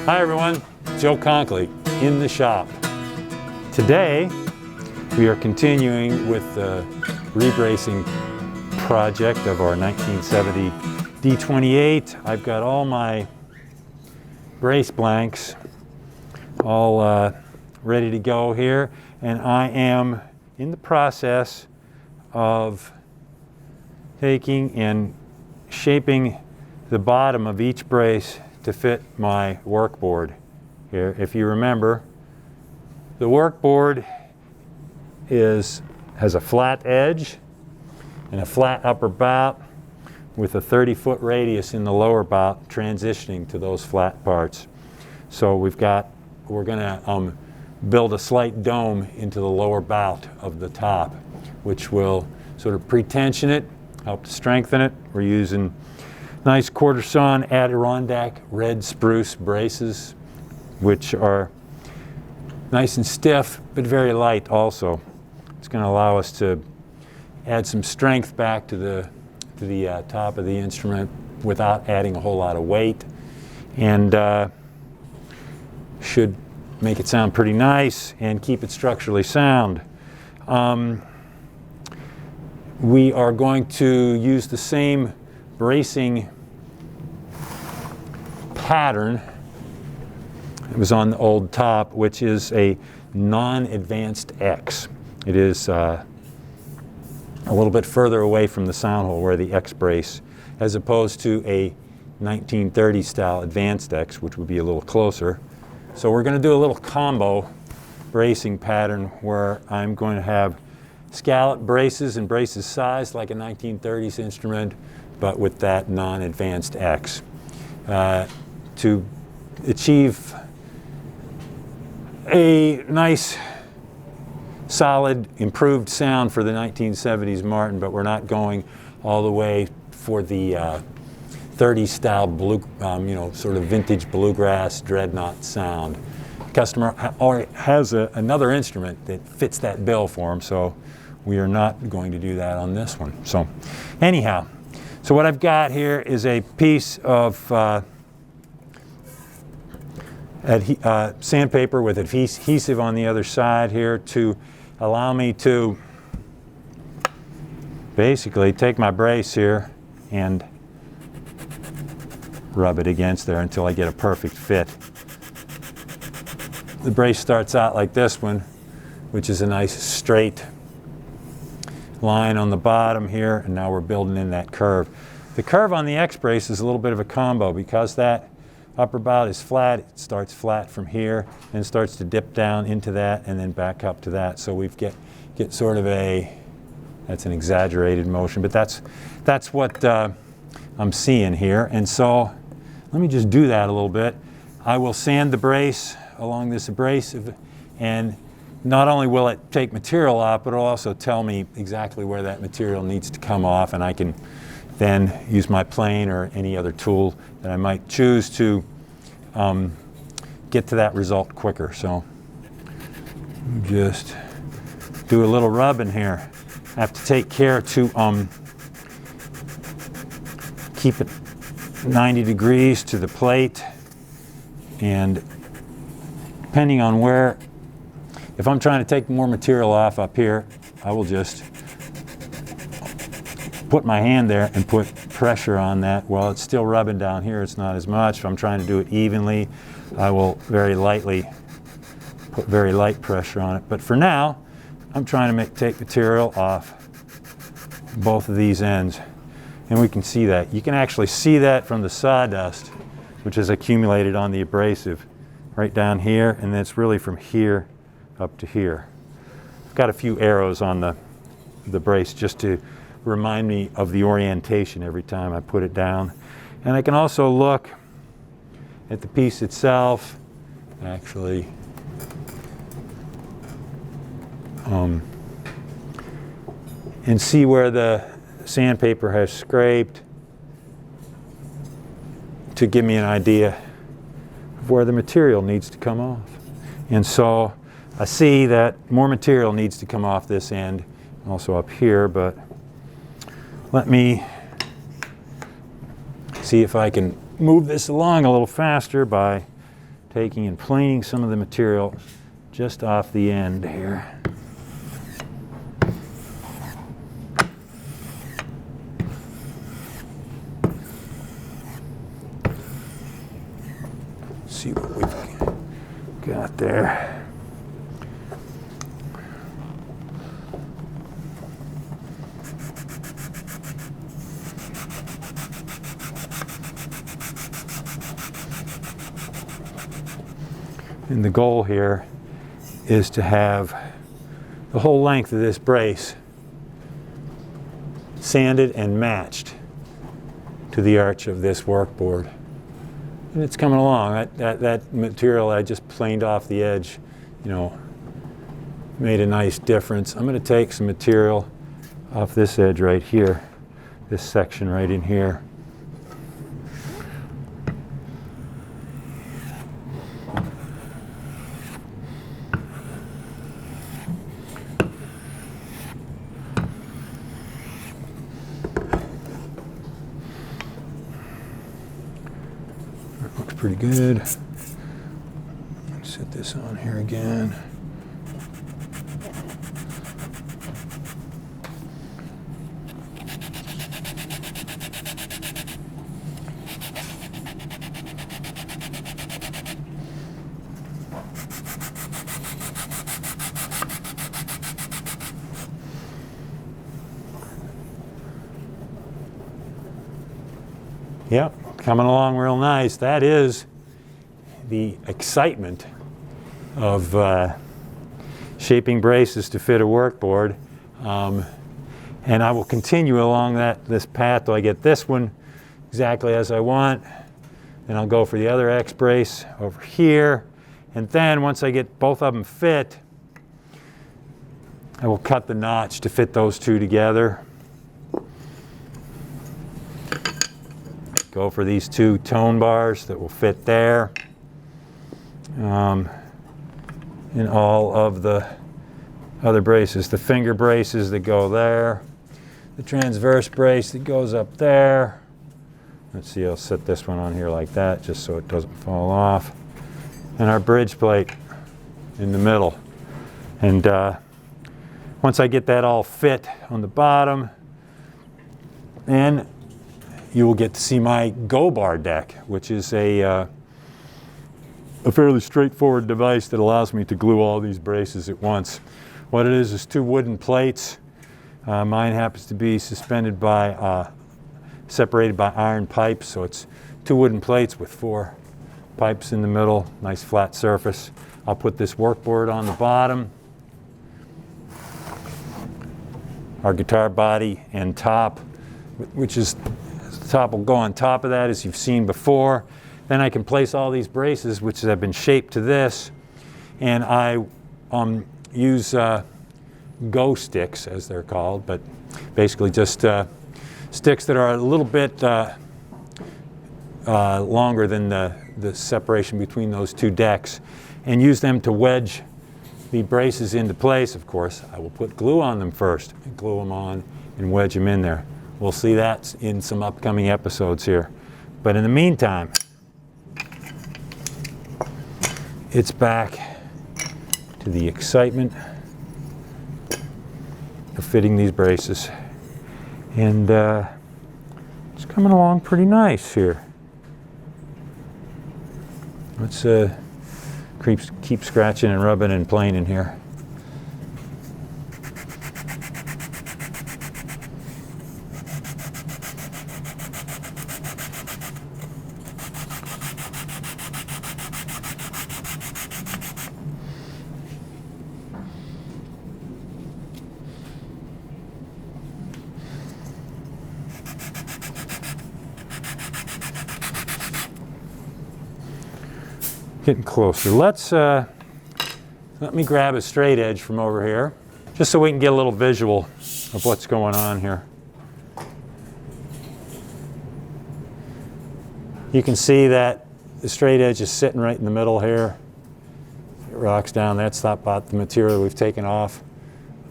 Hi everyone, Joe Conkley in the shop. Today we are continuing with the rebracing project of our 1970 D28. I've got all my brace blanks all ready to go here, and I am in the process of taking and shaping the bottom of each brace to fit my workboard here. If you remember, the workboard has a flat edge and a flat upper bout with a 30-foot radius in the lower bout transitioning to those flat parts. So we're going to build a slight dome into the lower bout of the top, which will sort of pre-tension it, help to strengthen it. We're using nice quarter-sawn Adirondack red spruce braces, which are nice and stiff, but very light also. It's going to allow us to add some strength back to the top of the instrument without adding a whole lot of weight, and should make it sound pretty nice and keep it structurally sound. We are going to use the same bracing pattern. It was on the old top, which is a non-advanced X. It is a little bit further away from the sound hole where the X brace, as opposed to a 1930 style advanced X, which would be a little closer. So we're going to do a little combo bracing pattern where I'm going to have scallop braces and braces sized like a 1930s instrument, but with that non-advanced X. To achieve a nice, solid, improved sound for the 1970s Martin, but we're not going all the way for the 30s style blue, sort of vintage bluegrass dreadnought sound. The customer already has another instrument that fits that bill for him, so we are not going to do that on this one. So anyhow, so what I've got here is a piece of sandpaper with adhesive on the other side here to allow me to basically take my brace here and rub it against there until I get a perfect fit. The brace starts out like this one, which is a nice straight line on the bottom here, and now we're building in that curve. The curve on the X brace is a little bit of a combo because that upper bout is flat. It starts flat from here and starts to dip down into that and then back up to that. So we get sort of that's an exaggerated motion, but that's what I'm seeing here. And so let me just do that a little bit. I will sand the brace along this abrasive, and not only will it take material off, but it'll also tell me exactly where that material needs to come off, and I can then use my plane or any other tool that I might choose to get to that result quicker. So just do a little rubbing here. I have to take care to keep it 90 degrees to the plate, and depending on where, if I'm trying to take more material off up here, I will just put my hand there and put pressure on that. While it's still rubbing down here, it's not as much. If I'm trying to do it evenly, I will very lightly put very light pressure on it. But for now, I'm trying to take material off both of these ends. And we can see that. You can actually see that from the sawdust, which is accumulated on the abrasive right down here, and it's really from here up to here. I've got a few arrows on the brace just to remind me of the orientation every time I put it down. And I can also look at the piece itself, actually, and see where the sandpaper has scraped to give me an idea of where the material needs to come off. And so I see that more material needs to come off this end, also up here, but let me see if I can move this along a little faster by taking and planing some of the material just off the end here. See what we've got there. And the goal here is to have the whole length of this brace sanded and matched to the arch of this workboard. And it's coming along. That material I just planed off the edge, you know, made a nice difference. I'm going to take some material off this edge right here, this section right in here. Pretty good. Set this on here again. Yep. Coming along real nice. That is the excitement of shaping braces to fit a workboard. And I will continue along this path till I get this one exactly as I want. Then I'll go for the other X brace over here. And then once I get both of them fit, I will cut the notch to fit those two together. Go for these two tone bars that will fit there. And all of the other braces, the finger braces that go there, the transverse brace that goes up there. Let's see, I'll set this one on here like that just so it doesn't fall off. And our bridge plate in the middle. And once I get that all fit on the bottom, then you will get to see my Go Bar deck, which is a fairly straightforward device that allows me to glue all these braces at once. What it is two wooden plates. Mine happens to be suspended by, separated by iron pipes, so it's two wooden plates with 4 pipes in the middle, nice flat surface. I'll put this workboard on the bottom. Our guitar body and top, which is the top will go on top of that as you've seen before. Then I can place all these braces, which have been shaped to this, and I use Go sticks, as they're called, but basically just sticks that are a little bit longer than the separation between those two decks, and use them to wedge the braces into place. Of course, I will put glue on them first, and glue them on and wedge them in there. We'll see that in some upcoming episodes here. But in the meantime, it's back to the excitement of fitting these braces. And it's coming along pretty nice here. Let's keep scratching and rubbing and planing here. Getting closer. Let me grab a straight edge from over here, just so we can get a little visual of what's going on here. You can see that the straight edge is sitting right in the middle here. It rocks down. That's not about the material we've taken off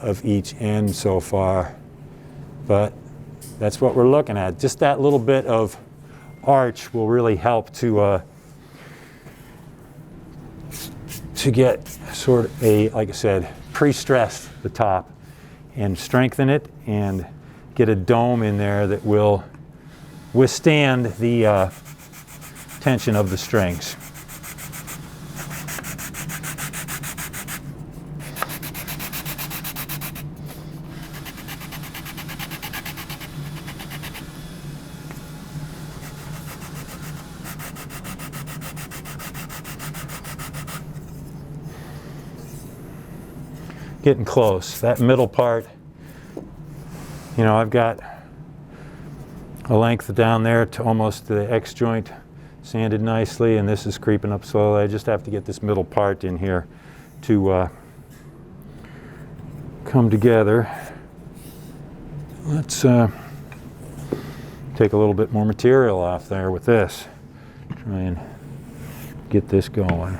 of each end so far, but that's what we're looking at. Just that little bit of arch will really help to to get sort of a, like I said, pre-stress the top and strengthen it and get a dome in there that will withstand the tension of the strings. Getting close. That middle part, you know, I've got a length down there to almost the X joint sanded nicely, and this is creeping up slowly. I just have to get this middle part in here to come together. Let's take a little bit more material off there with this. Try and get this going.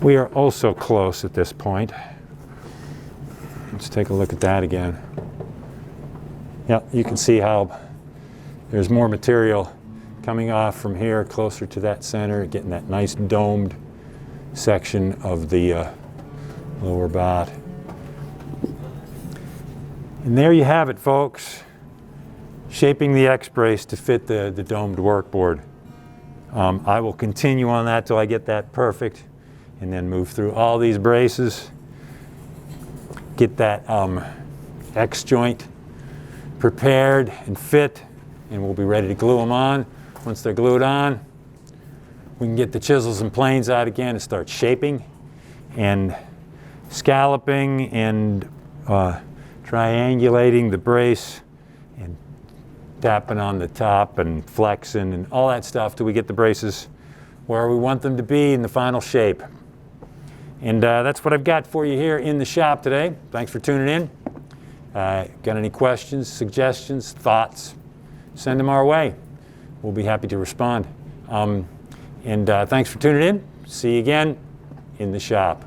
We are also close at this point. Let's take a look at that again. Yeah, you can see how there's more material coming off from here closer to that center, getting that nice domed section of the lower bot. And there you have it, folks. Shaping the X-brace to fit the domed workboard. I will continue on that till I get that perfect, and then move through all these braces, get that X joint prepared and fit, and we'll be ready to glue them on. Once they're glued on, we can get the chisels and planes out again and start shaping and scalloping and triangulating the brace and tapping on the top and flexing and all that stuff till we get the braces where we want them to be in the final shape. And that's what I've got for you here in the shop today. Thanks for tuning in. Got any questions, suggestions, thoughts? Send them our way. We'll be happy to respond. And thanks for tuning in. See you again in the shop.